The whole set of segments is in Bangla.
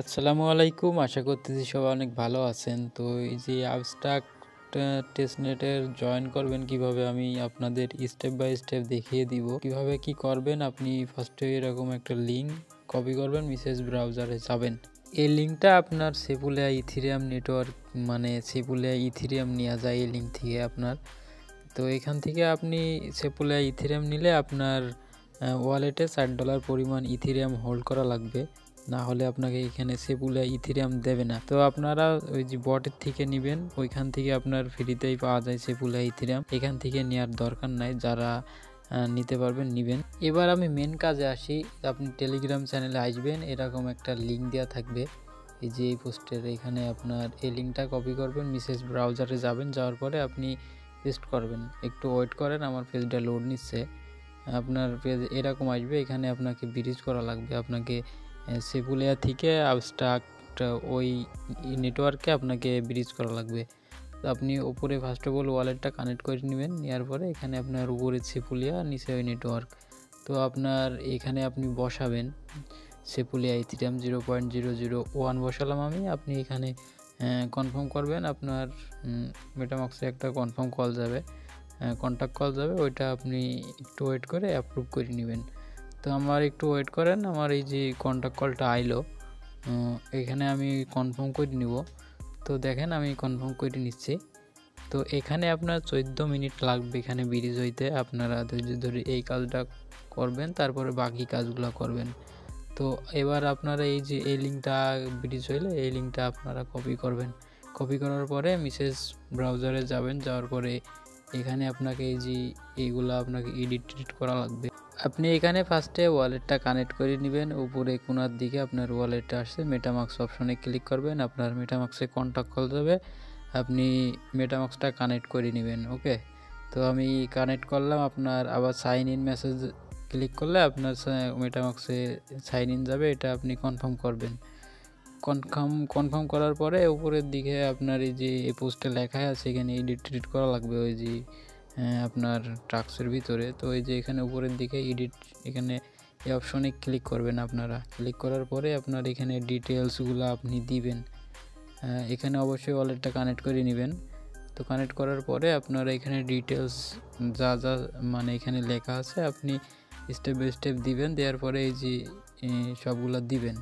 আসসালামু আলাইকুম। আশা করতেছি সবাই অনেক ভালো আছেন। তো এই যে আবস্ট্রাক্ট টেস্টনেটের জয়েন করবেন কিভাবে আমি আপনাদের স্টেপ বাই স্টেপ দেখিয়ে দিব। কিভাবে কি করবেন, আপনি ফার্স্টে এরকম একটা লিঙ্ক কপি করবেন, মেসেজ ব্রাউজারে যাবেন। এই লিঙ্কটা আপনার সেপুলিয়া ইথিরিয়াম নেটওয়ার্ক মানে সেপুলিয়া ইথিরিয়াম নেওয়া যায় এই লিঙ্ক থেকে আপনার। তো এখান থেকে আপনি সেপুলিয়া ইথিরিয়াম নিলে আপনার ওয়ালেটে $4 পরিমাণ ইথিরিয়াম হোল্ড করা লাগবে, না হলে আপনাকে এখানে সেপুলিয়া ইথিরিয়াম দেবে না। তো আপনারা ওই যে বটের থেকে নেবেন, ওইখান থেকে আপনার ফ্রিতেই পাওয়া যায় সেপুলিয়া ইথিরিয়াম। এখান থেকে নেওয়ার দরকার নাই, যারা নিতে পারবেন নেবেন। এবার আমি মেন কাজে আসি। আপনি টেলিগ্রাম চ্যানেলে আসবেন, এরকম একটা লিঙ্ক দেওয়া থাকবে এই যে এই পোস্টের এখানে। আপনার এই লিঙ্কটা কপি করবেন, মেসেজ ব্রাউজারে যাবেন, যাওয়ার পরে আপনি পেস্ট করবেন। একটু ওয়েট করেন, আমার পেজটা লোড নিচ্ছে। আপনার পেজ এরকম আসবে, এখানে আপনাকে ব্রিজ করা লাগবে। আপনাকে সেপুলিয়া থেকে আবস্ট্রাক্ট ওই নেটওয়ার্কে আপনাকে ব্রিজ করা লাগবে। তো আপনি উপরে ফার্স্ট অফ অল ওয়ালেটটা কানেক্ট করে নেবেন, নেওয়ার পরে এখানে আপনার উপরে সেপুলিয়া, নিচে ওই নেটওয়ার্ক। তো আপনার এখানে আপনি বসাবেন সেপুলিয়া ইথিরিয়াম 0.001 বসালাম আমি। আপনি এখানে কনফার্ম করবেন। আপনার মেটামাক্সে একটা কনফার্ম কল যাবে, কন্ট্যাক্ট কল যাবে, ওইটা আপনি একটু ওয়েট করে অ্যাপ্রুভ করে নেবেন। তো আমার একটু ওয়েট করেন, আমার এই যে কন্ট্যাক্ট কলটা আইলো, এখানে আমি কনফার্ম করে নিব। তো দেখেন আমি কনফার্ম করে নিচ্ছি। তো এখানে আপনার 14 মিনিট লাগবে এখানে ব্রিজ হইতে। আপনারা ধৈর্য ধরে এই কাজটা করবেন, তারপরে বাকি কাজগুলো করবেন। তো এবার আপনারা এই যে এই লিঙ্কটা ব্রিজ হইলে এই লিঙ্কটা আপনারা কপি করবেন। কপি করার পরে মেসেজ ব্রাউজারে যাবেন, যাওয়ার পরে এখানে আপনাকে এই যে এইগুলো আপনাকে এডিট করা লাগবে। আপনি এখানে ফার্স্টে ওয়ালেটটা কানেক্ট করে নেবেন। উপরে কোনার দিকে আপনার ওয়ালেটটা আসছে, মেটামাক্স অপশনে ক্লিক করবেন, আপনার মেটামাক্সে কন্ট্যাক্ট কল যাবে, আপনি মেটামাক্সটা কানেক্ট করে নেবেন। ওকে, তো আমি কানেক্ট করলাম। আপনার আবার সাইন ইন মেসেজ ক্লিক করলে আপনার মেটামাক্সে সাইন ইন যাবে, এটা আপনি কনফার্ম করবেন। কনফার্ম করার পরে উপরের দিকে আপনার এই যে এই পোস্টে লেখা আছে, এখানে এডিট করা লাগবে ওই যে আপনার টাস্কের ভিতরে। তো এই যে এখানে উপরের দিকে এডিট, এখানে এই অপশনে ক্লিক করবেন। আপনারা ক্লিক করার পরে আপনার এখানে ডিটেলসগুলো আপনি দিবেন। এখানে অবশ্যই ওয়ালেটটা কানেক্ট করে নেবেন। তো কানেক্ট করার পরে আপনারা এখানে ডিটেলস যা যা মানে এখানে লেখা আছে আপনি স্টেপ বাই স্টেপ দিবেন। দেওয়ার পরে এই যে সবগুলো দিবেন।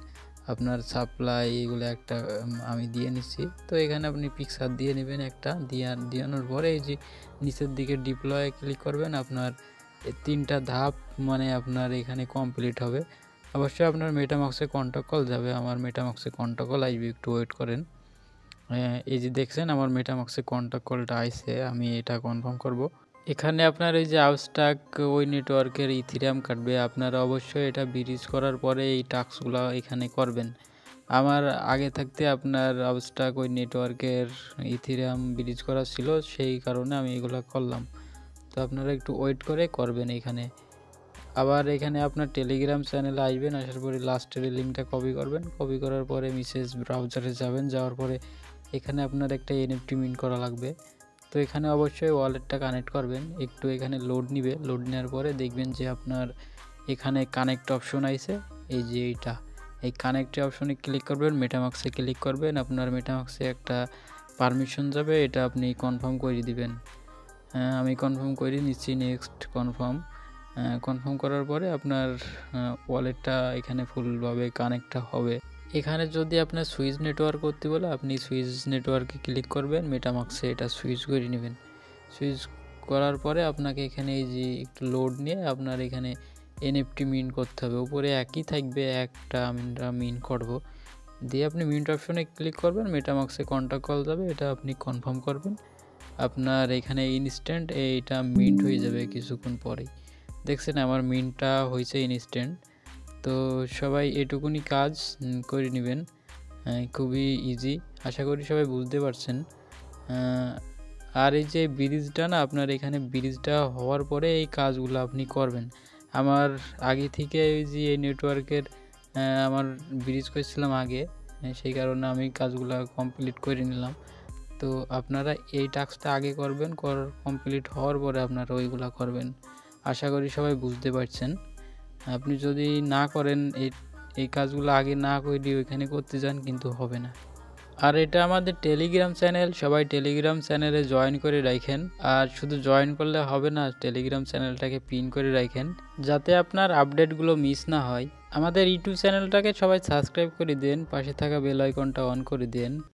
আপনার সাপ্লাই এগুলো একটা আমি দিয়ে নিচ্ছি। তো এখানে আপনি পিকচার দিয়ে নেবেন একটা, দেওয়ানোর পরে এই যে নিচের দিকে ডিপ্লয়ে ক্লিক করবেন। আপনার 3টা ধাপ মানে আপনার এখানে কমপ্লিট হবে। অবশ্যই আপনার মেটামাক্সে কন্ট্যাক্ট কল যাবে। আমার মেটামাক্সে কন্ট্যাক্ট কল আসবে, একটু ওয়েট করেন। এই যে দেখছেন আমার মেটামাক্সে কন্ট্যাক্ট কলটা আইছে, আমি এটা কনফার্ম করব। এখানে আপনার এই যে আবস্ট্রাক্ট ওই নেটওয়ার্কের ইথিরিয়াম কাটবে। আপনারা অবশ্যই এটা ব্রিজ করার পরে এই টাস্কগুলো এখানে করবেন। আমার আগে থাকতে আপনার আবস্ট্রাক্ট ওই নেটওয়ার্কের ইথিরিয়াম ব্রিজ করা ছিল, সেই কারণে আমি এগুলো করলাম। তো আপনারা একটু ওয়েট করে করবেন এখানে। আবার এখানে আপনার টেলিগ্রাম চ্যানেলে আসবেন, আসার পরে লাস্টের লিঙ্কটা কপি করবেন। কপি করার পরে মেসেজ ব্রাউজারে যাবেন, যাওয়ার পরে এখানে আপনার একটা এনএফটি মিন্ট করা লাগবে। তো এখানে অবশ্যই ওয়ালেটটা কানেক্ট করবেন। একটু এখানে লোড নিবে, লোড নেওয়ার পরে দেখবেন যে আপনার এখানে কানেক্ট অপশন আইছে, এই যে এইটা, এই কানেক্ট অপশনে ক্লিক করবেন, মেটামাক্সে ক্লিক করবেন। আপনার মেটামাক্সে একটা পারমিশন যাবে, এটা আপনি কনফার্ম করে দিবেন। আমি কনফার্ম করে নিচ্ছি, নেক্সট কনফার্ম। কনফার্ম করার পরে আপনার ওয়ালেটটা এখানে ফুলভাবে কানেক্ট হবে। এখানে যদি আপনার সুইচ নেটওয়ার্ক করতে বলে আপনি সুইচ নেটওয়ার্কে ক্লিক করবেন, মেটামাক্সে এটা সুইচ করে নেবেন। সুইচ করার পরে আপনাকে এখানে এই যে একটু লোড নিয়ে আপনার এখানে এনএফটি মিন্ট করতে হবে। উপরে একই থাকবে, একটা আমরা মিন্ট করব। দিয়ে আপনি মিন্ট অপশনে ক্লিক করবেন, মেটামাক্সে কন্ট্যাক্ট কল যাবে, এটা আপনি কনফার্ম করবেন। আপনার এখানে ইনস্ট্যান্ট এইটা মিন্ট হয়ে যাবে কিছুক্ষণ পরেই। দেখছেন আমার মিন্টটা হয়েছে ইনস্ট্যান্ট। তো সবাই এটুকুনি কাজ করে নেবেন, খুবই ইজি। আশা করি সবাই বুঝতে পারছেন। আর এই যে ব্রিজটা না, আপনার এখানে ব্রিজটা হওয়ার পরে এই কাজগুলো আপনি করবেন। আমার আগে থেকে এই যে এই নেটওয়ার্কের আমার ব্রিজ করেছিলাম আগে, সেই কারণে আমি কাজগুলো কমপ্লিট করে নিলাম। তো আপনারা এই টাস্কটা আগে করবেন, কমপ্লিট হওয়ার পরে আপনারা ওইগুলা করবেন। আশা করি সবাই বুঝতে পারছেন। আপনি যদি না করেন এই কাজগুলো আগে না করে ওইখানে করতে যান কিন্তু হবে না। আর এটা আমাদের টেলিগ্রাম চ্যানেল, সবাই টেলিগ্রাম চ্যানেলে জয়েন করে রাখেন। আর শুধু জয়েন করলে হবে না, টেলিগ্রাম চ্যানেলটাকে পিন করে রাখেন যাতে আপনার আপডেটগুলো মিস না হয়। আমাদের ইউটিউব চ্যানেলটাকে সবাই সাবস্ক্রাইব করে দেন, পাশে থাকা বেল আইকনটা অন করে দেন।